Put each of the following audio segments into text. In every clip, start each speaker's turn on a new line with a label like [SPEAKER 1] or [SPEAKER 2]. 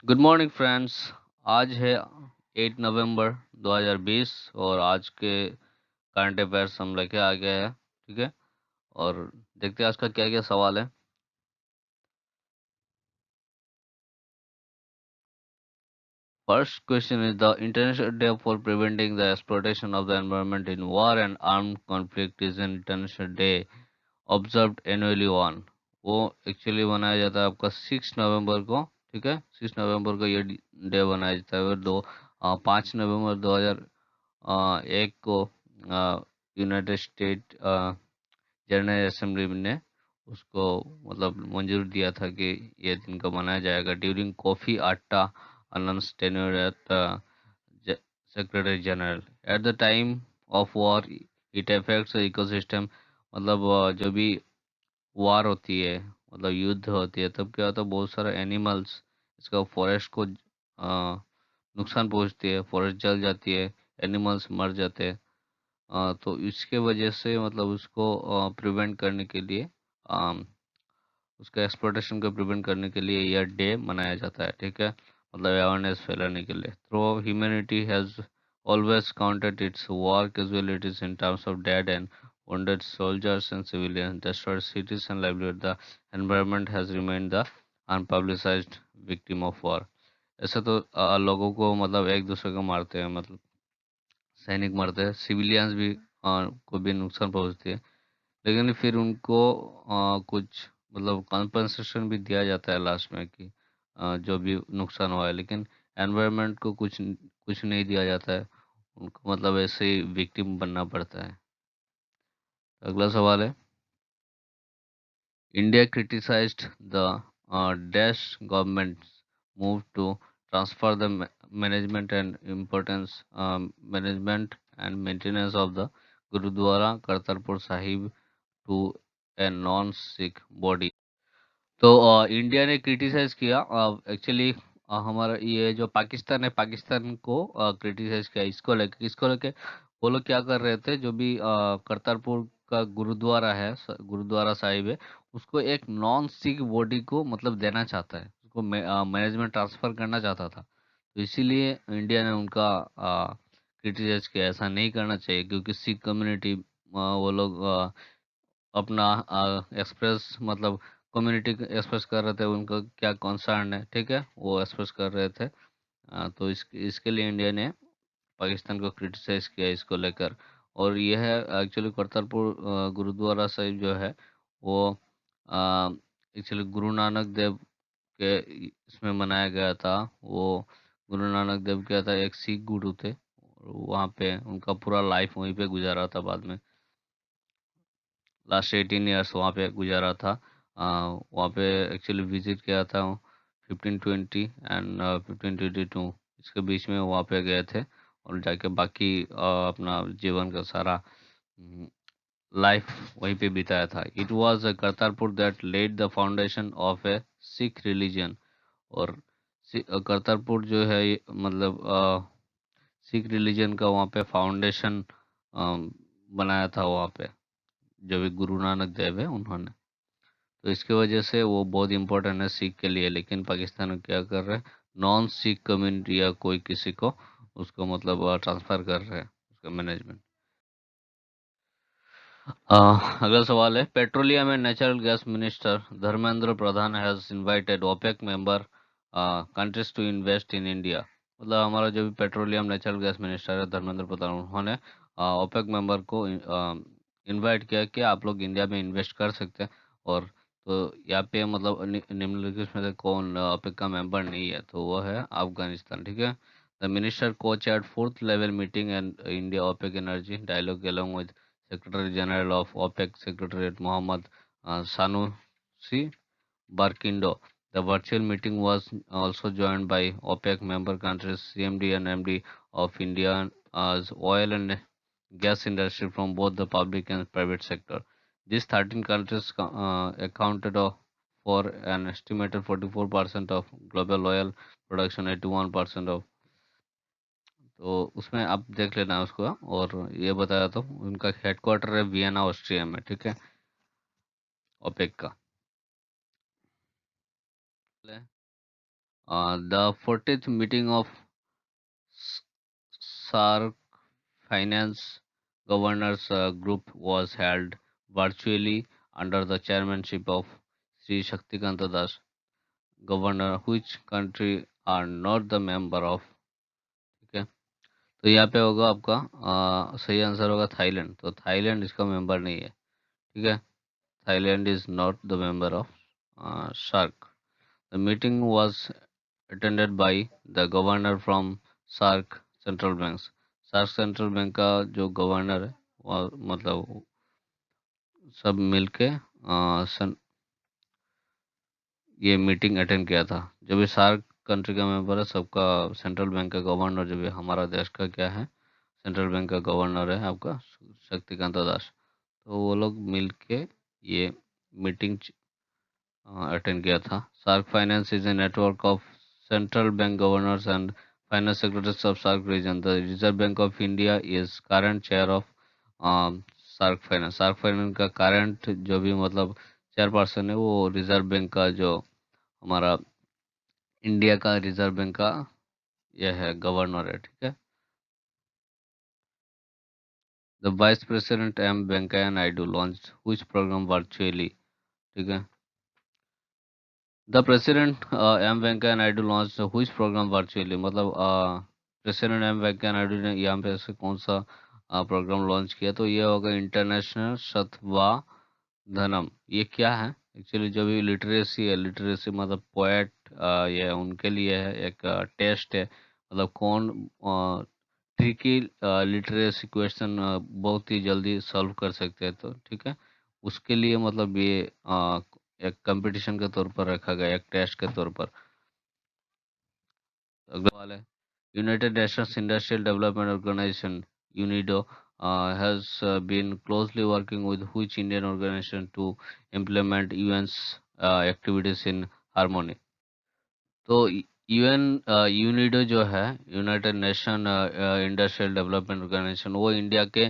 [SPEAKER 1] Good morning friends. आज है 8 नवंबर 2020 और आज के करंट अफेयर्स हम लेके आ गए हैं। ठीक है। और देखते हैं आज का क्या क्या सवाल है। First question is the international day for preventing the exploitation of the environment in war and armed conflict is an international day observed annually on. वो एक्चुअली मनाया जाता है आपका 6 नवंबर को। ठीक है, 6 नवंबर को ये डे मनाया जाता है। और 5 नवंबर 2001 को यूनाइटेड स्टेट जनरल असेंबली ने उसको मतलब मंजूर दिया था कि ये दिन को मनाया जाएगा during Kofi Atta Annan's tenure at secretary general at the time of war it affects ecosystem. मतलब जो भी वार होती है, मतलब युद्ध होती है, तब क्या होता है बहुत सारे एनिमल्स इसका फॉरेस्ट को नुकसान पहुंचती है, फॉरेस्ट जल जाती है, एनिमल्स मर जाते हैं। तो इसके वजह से मतलब उसको प्रिवेंट करने के लिए अम, उसका एक्सप्लोइटेशन को प्रिवेंट करने के लिए यह डे मनाया जाता है। ठीक है, मतलब अवेयरनेस फैलाने के लिए। Through humanity has always counted its war casualties in terms of dead and wounded soldiers and civilians, destroyed cities and livelihood. The environment has remained the unpublicized victim of war. ऐसे तो लोगों को मतलब एक दूसरे को मारते हैं, मतलब सैनिक मरते हैं, सिविलियंस भी को भी नुकसान पहुंचती है। लेकिन फिर उनको कुछ मतलब कॉम्पनसेशन भी दिया जाता है लास्ट में कि जो भी नुकसान हुआ है। लेकिन एनवायरनमेंट को कुछ नहीं दिया जाता है, उनको मतलब ऐसे ही विक्टिम बनना पड़ता है। अगला सवाल है, India criticised the dash governments move to transfer the management and importance management and maintenance of the Gurdwara Kartarpur Sahib to a non Sikh body. तो इंडिया ने क्रिटिसाइज किया एक्चुअली। हमारा ये जो पाकिस्तान है, पाकिस्तान को क्रिटिसाइज किया इसको लेके वो लोग क्या कर रहे थे, जो भी करतारपुर का गुरुद्वारा है, गुरुद्वारा साहिब है, उसको एक नॉन सिख बॉडी को मतलब देना चाहता है, उसको मैनेजमेंट ट्रांसफर करना चाहता था। तो इसीलिए इंडिया ने उनका क्रिटिसाइज किया, ऐसा नहीं करना चाहिए क्योंकि सिख कम्युनिटी वो लोग अपना एक्सप्रेस मतलब कम्युनिटी एक्सप्रेस कर रहे थे, उनका क्या कंसर्न है, ठीक है, वो एक्सप्रेस कर रहे थे। तो इसके लिए इंडिया ने पाकिस्तान को क्रिटिसाइज किया इसको लेकर। और यह है एक्चुअली करतारपुर गुरुद्वारा साहिब जो है वो एक्चुअली गुरु नानक देव के इसमें मनाया गया था। वो गुरु नानक देव क्या था, एक सिख गुरु थे। वहाँ पे उनका पूरा लाइफ वहीं पे गुजारा था, बाद में लास्ट 18 ईयर्स वहाँ पे गुजारा था। वहाँ पे एक्चुअली विजिट किया था 1520 एंड 1522, इसके बीच में वहाँ पे गए थे। और जाके बाकी अपना जीवन का सारा लाइफ वहीं पे बिताया था। It was Kartarpur that led the foundation of a Sikh religion. और करतारपुर जो है मतलब सिख रिलीजन का वहाँ पे फाउंडेशन बनाया था वहाँ पे, जो भी गुरु नानक देव है उन्होंने। तो इसकी वजह से वो बहुत इंपॉर्टेंट है सिख के लिए। लेकिन पाकिस्तान में क्या कर रहे हैं, नॉन सिख कम्युनिटी या कोई किसी को उसको मतलब ट्रांसफर कर रहे हैं उसका मैनेजमेंट। अगला सवाल है, petroleum and natural gas minister Dharmendra Pradhan has invited OPEC member countries to invest in India. मतलब हमारा जो भी पेट्रोलियम नेचुरल गैस मिनिस्टर है धर्मेंद्र प्रधान, उन्होंने ओपेक मेंबर को इनवाइट किया कि आप लोग इंडिया में इन्वेस्ट कर सकते हैं। और तो यहाँ पे मतलब निम्नलिखित में से कौन ओपेक का मेंबर नहीं है, तो वो है अफगानिस्तान। ठीक है। द मिनिस्टर को chaired fourth level meeting and India OPEC energy dialogue along with Secretary General of OPEC Secretariat Mohammed Sanusi Barkindo. The virtual meeting was also joined by OPEC member countries, CMD and MD of India's oil and gas industry from both the public and private sector. These 13 countries accounted for an estimated 44% of global oil production, 81% of। तो उसमें आप देख लेना उसको। और ये बताया तो उनका हेडक्वार्टर है वियना ऑस्ट्रिया में। ठीक है, ओपेक का। The 40th meeting of SARC Finance Governors Group was held virtually under the chairmanship of Sri Shaktikanta Das, governor which country are not the member of. ठीक है, तो यहाँ पे होगा आपका सही आंसर होगा थाईलैंड। तो थाईलैंड इसका मेंबर नहीं है। ठीक है, Thailand is not the member of SAARC. The meeting was attended by the governor from SAARC central banks. SAARC central bank का जो गवर्नर है वो मतलब सब मिलके ये मीटिंग अटेंड किया था। जो भी सार्क कंट्री का मेंबर है सबका सेंट्रल बैंक का गवर्नर, जो भी हमारा देश का क्या है सेंट्रल बैंक का गवर्नर है आपका शक्तिकांत दास। तो वो लोग मिलके ये मीटिंग अटेंड किया था। SAARC finance is a network of central bank governors and finance secretaries of SAARC region. The Reserve Bank of India is current chair of SAARC finance. SAARC finance का करंट जो भी मतलब chairperson है वो reserve bank का जो हमारा India का रिजर्व बैंक का यह है गवर्नर है। ठीक है, the vice president M Venkaiah Naidu launch which programme virtually. ठीक है, the president M Venkaiah Naidu launch which programme virtually, मतलब प्रेसिडेंट एम वेंकैया नायडू ने यहाँ पे ऐसे कौन सा प्रोग्राम लॉन्च किया। तो ये होगा इंटरनेशनल शतवा धनम। ये क्या है एक्चुअली, जो भी लिटरेसी है, लिटरेसी मतलब पोएट, ये उनके लिए है एक टेस्ट है। मतलब कौन ट्रिकी लिटरेसी क्वेश्चन बहुत ही जल्दी सॉल्व कर सकते हैं। तो ठीक है, उसके लिए मतलब ये एक कंपटीशन के तौर पर रखा गया, एक टेस्ट के तौर पर। अगला सवाल है, United Nations Industrial Development Organization UNIDO has been closely working with which Indian organization to implement UN's activities in harmony। तो यूएन यूनिडो जो है United Nation Industrial Development Organization, वो इंडिया के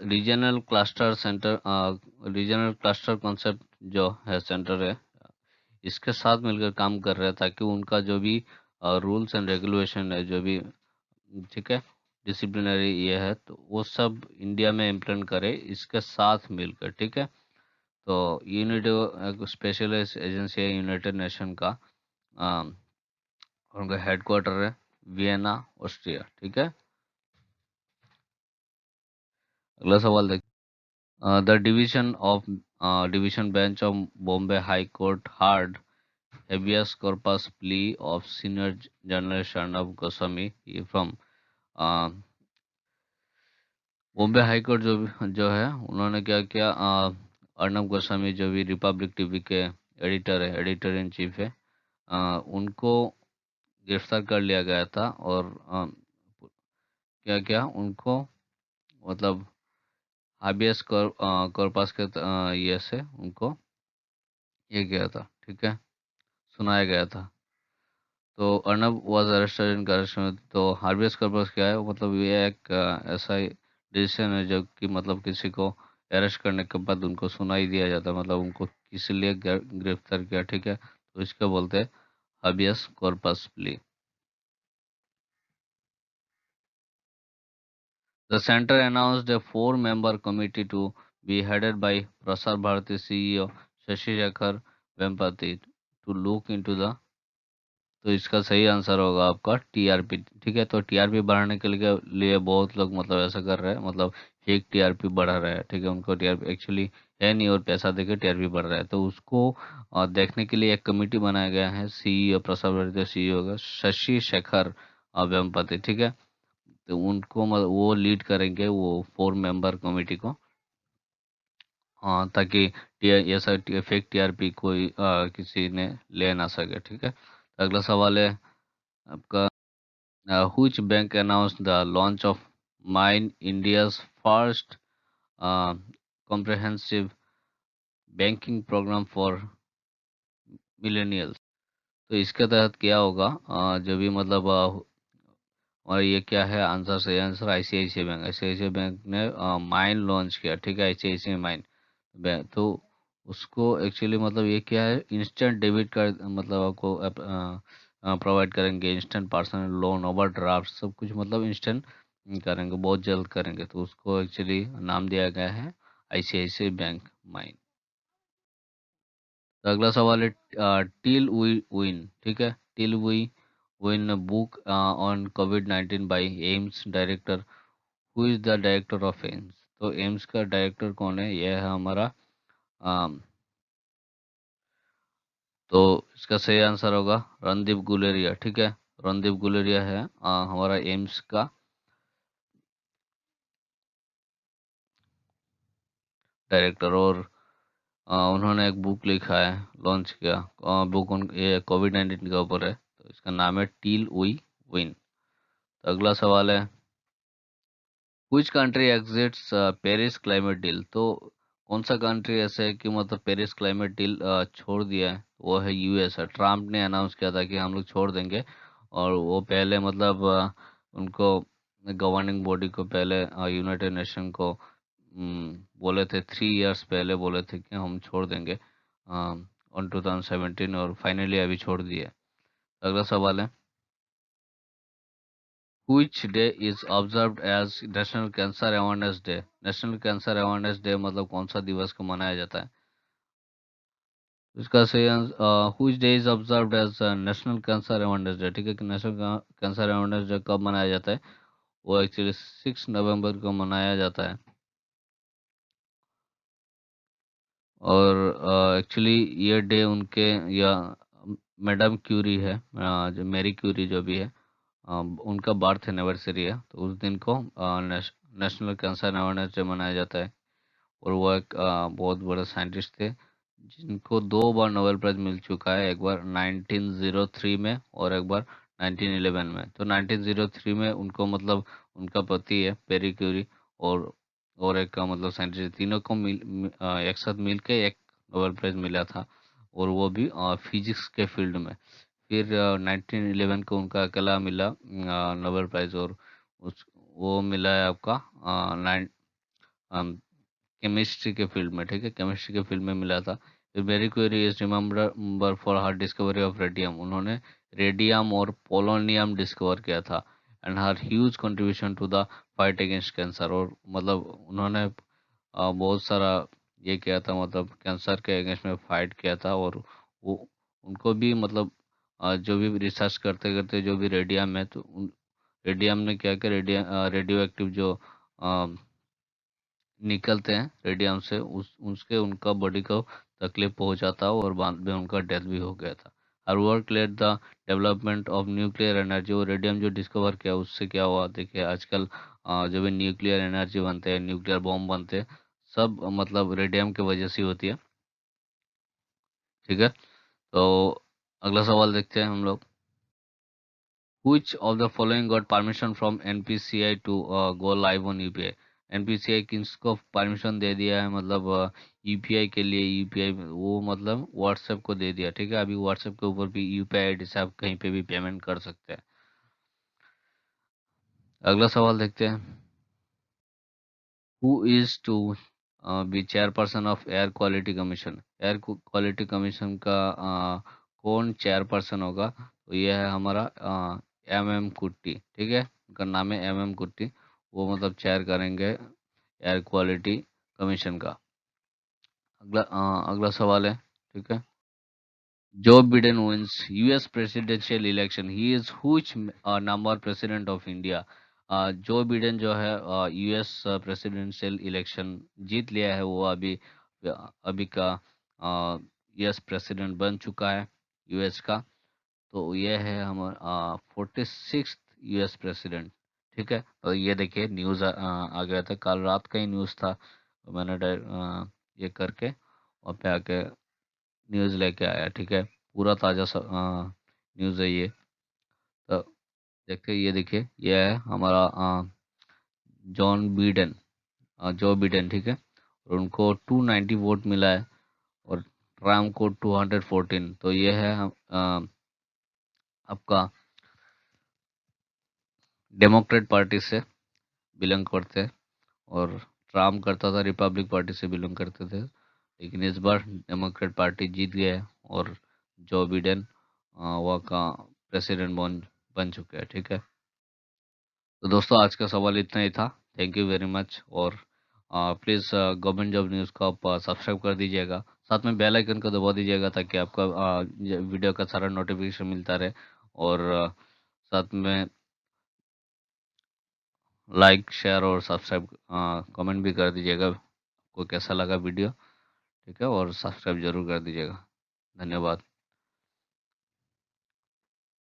[SPEAKER 1] regional cluster centre, regional cluster concept जो है centre है, इसके साथ मिलकर काम कर रहा है ताकि उनका जो भी रूल्स एंड रेगुलेशन है, जो भी ठीक है डिसिप्लिनरी ये है, तो वो सब इंडिया में इम्प्लीमेंट करे इसके साथ मिलकर। ठीक है, तो यूनिडो एक स्पेशलाइज एजेंसी है यूनाइटेड नेशन का, और उनका हेडक्वार्टर है वियना, ऑस्ट्रिया। ठीक है, अगला सवाल देख, the division bench of Bombay high court hard habeas corpus plea of senior journalist Arnab Goswami from Bombay high court जो है उन्होंने क्या किया, अर्नब गोस्वामी जो भी रिपब्लिक टीवी के एडिटर है, एडिटर इन चीफ है, उनको गिरफ्तार कर लिया गया था। और क्या क्या उनको मतलब हाबियस कॉर्पस के ये से उनको ये किया था। ठीक है, सुनाया गया था। तो Arnab was arrested in correction. तो हार्बियस कॉर्पस क्या है, मतलब ये एक ऐसा डिसीजन है जो कि मतलब किसी को अरेस्ट करने के बाद उनको सुनाई दिया जाता है, मतलब उनको किस लिए गिरफ्तार किया। ठीक है, तो इसको बोलते हैं habeas corpus plea. The center announced a four-member committee to be headed by Prasar Bharati CEO Shashi Shekhar Vempati to look into the। तो इसका सही आंसर होगा आपका टीआरपी। ठीक है, तो टीआरपी बढ़ाने के लिए बहुत लोग मतलब ऐसा कर रहे हैं, मतलब फेक टीआरपी बढ़ा रहे हैं। ठीक है, उनको टीआरपी एक्चुअली है नहीं और पैसा देके टीआरपी बढ़ रहा है। तो उसको देखने के लिए एक कमेटी बनाया गया है, सीईओ प्रसाद भारती सीईओ का शशि शेखर वेम्पति। ठीक है, तो उनको वो लीड करेंगे वो फोर मेंबर कमेटी को, ताकि ये सब फेक टीआरपी कोई किसी ने ले ना सके। ठीक है, अगला सवाल है आपका, which bank announced the launch of Mine India's first uh, comprehensive banking program for millennials। तो इसके तहत क्या होगा, जो भी मतलब और ये क्या है आंसर, सही answer ICICI bank. ICICI bank ने माइन लॉन्च किया। ठीक है, आईसीआईसीआई माइन तो उसको एक्चुअली मतलब ये क्या है, इंस्टेंट डेबिट कार्ड मतलब आपको प्रोवाइड करेंगे, इंस्टेंट पर्सनल लोन, ओवरड्राफ्ट सब कुछ मतलब इंस्टेंट करेंगे, बहुत जल्द करेंगे। तो उसको एक्चुअली नाम दिया गया है आईसीआईसीआई बैंक माइन। तो अगला सवाल है टिल वी विन, ठीक है, till we win book on कोविड-19 by AIIMS director. Who is the director of AIIMS? तो एम्स का डायरेक्टर कौन है? यह है हमारा अम, तो इसका सही आंसर होगा रणदीप गुलेरिया, ठीक है। रणदीप गुलेरिया है हमारा एम्स का डायरेक्टर। और उन्होंने एक बुक लिखा है, लॉन्च किया, बुक उन ये कोविड-19 के ऊपर है, तो इसका नाम है टिल वी विन। तो अगला सवाल है which country exits Paris climate deal? तो कौन सा कंट्री ऐसा है कि मतलब पेरिस क्लाइमेट डील छोड़ दिया है? वो है यूएस है। ट्रम्प ने अनाउंस किया था कि हम लोग छोड़ देंगे, और वो पहले मतलब उनको गवर्निंग बॉडी को पहले यूनाइटेड नेशन को बोले थे, 3 इयर्स पहले बोले थे कि हम छोड़ देंगे ऑन 2017, और फाइनली अभी छोड़ दिए। अगला सवाल है Which day is observed as national cancer awareness day? National cancer awareness day मतलब कौन सा दिवस को मनाया जाता है? इसका सही answer which day is observed as national cancer awareness day, ठीक है, कि नेशनल कैंसर अवेयरनेस डे कब मनाया जाता है? वो एक्चुअली 6 नवंबर को मनाया जाता है। और एक्चुअली ये डे उनके या मैडम क्यूरी है, जो मैरी क्यूरी जो भी है, उनका बर्थ एनिवर्सरी है, तो उस दिन को नेशनल कैंसर अवेयरनेस डे मनाया जाता है। और वो एक बहुत बड़े साइंटिस्ट थे, जिनको 2 बार नोबेल प्राइज मिल चुका है, एक बार 1903 में और एक बार 1911 में। तो 1903 में उनको मतलब उनका पति है पेरी क्यूरी, और एक का मतलब साइंटिस्ट, तीनों को एक साथ मिल के एक नोबेल प्राइज मिला था, और वो भी फिजिक्स के फील्ड में। फिर 1911 को उनका अकेला मिला नोबेल प्राइज, और उस वो मिला है आपका नाइन केमिस्ट्री के फील्ड में, ठीक है, केमिस्ट्री के फील्ड में मिला था। फिर Marie Curie is remember for her discovery of radium. उन्होंने रेडियम और पोलोनियम डिस्कवर किया था, and her huge contribution to the fight against cancer. और मतलब उन्होंने बहुत सारा ये किया था, मतलब कैंसर के अगेंस्ट में फाइट किया था। और वो उनको भी मतलब जो भी रिसर्च करते करते जो भी रेडियम है, तो रेडियम ने क्या किया, रेडियो एक्टिव जो निकलते हैं रेडियम से, उस उसके उनका बॉडी को तकलीफ पहुंचा था, और बाद में उनका डेथ भी हो गया था। Her work let the development of nuclear energy. वो रेडियम जो डिस्कवर किया उससे क्या हुआ, देखिए आजकल जो भी न्यूक्लियर एनर्जी बनते हैं, न्यूक्लियर बॉम्ब बनते हैं, सब मतलब रेडियम की वजह से होती है, ठीक है। तो अगला सवाल देखते हैं हम लोग। Which of the following got permission from NPCI to go live on UPI? NPCI किसको परमिशन दे दिया है, मतलब यूपीआई के लिए? यूपीआई वो मतलब व्हाट्सएप को दे दिया, ठीक है। अभी व्हाट्सएप के ऊपर भी यूपीआई आईडी से आप कहीं पे भी पेमेंट कर सकते हैं। अगला सवाल देखते हैं। Who is to be chairperson of air quality commission? Air quality commission का कौन चेयरपर्सन होगा? तो यह है हमारा एम कुट्टी, ठीक है, उनका नाम है एम कुट्टी। वो मतलब चेयर करेंगे एयर क्वालिटी कमीशन का। अगला सवाल है, ठीक है। Joe Biden wins U.S. presidential election. He is which number president of India? Joe Biden जो है यूएस प्रेसिडेंशियल इलेक्शन जीत लिया है, वो अभी अभी का यूएस प्रेसिडेंट बन चुका है यूएस का। तो ये है हमारा 46th यूएस प्रेसिडेंट, ठीक है। तो ये देखिए न्यूज़ आ गया था, कल रात का ही न्यूज़ था, तो मैंने ये करके और पे आके न्यूज़ लेके आया, ठीक है। पूरा ताज़ा न्यूज़ है ये। तो देखते ये देखिए, ये है हमारा जॉन बीडन, जो बिडेन, ठीक है। और उनको 290 वोट मिला है, और ट्रम्प को 214। तो ये है आपका डेमोक्रेट पार्टी से बिलोंग करते हैं, और ट्रम्प करता था रिपब्लिक पार्टी से बिलोंग करते थे। लेकिन इस बार डेमोक्रेट पार्टी जीत गया है और जो बिडेन वहाँ का प्रेसिडेंट बन चुके हैं। ठीक है, तो दोस्तों आज का सवाल इतना ही था। Thank you very much. और प्लीज़ गवर्नमेंट जॉब न्यूज़ को आप सब्सक्राइब कर दीजिएगा, साथ में बेल आइकन को दबा दीजिएगा ताकि आपका वीडियो का सारा नोटिफिकेशन मिलता रहे। और साथ में लाइक शेयर और सब्सक्राइब कमेंट भी कर दीजिएगा, आपको कैसा लगा वीडियो। ठीक है, और सब्सक्राइब जरूर कर दीजिएगा। धन्यवाद।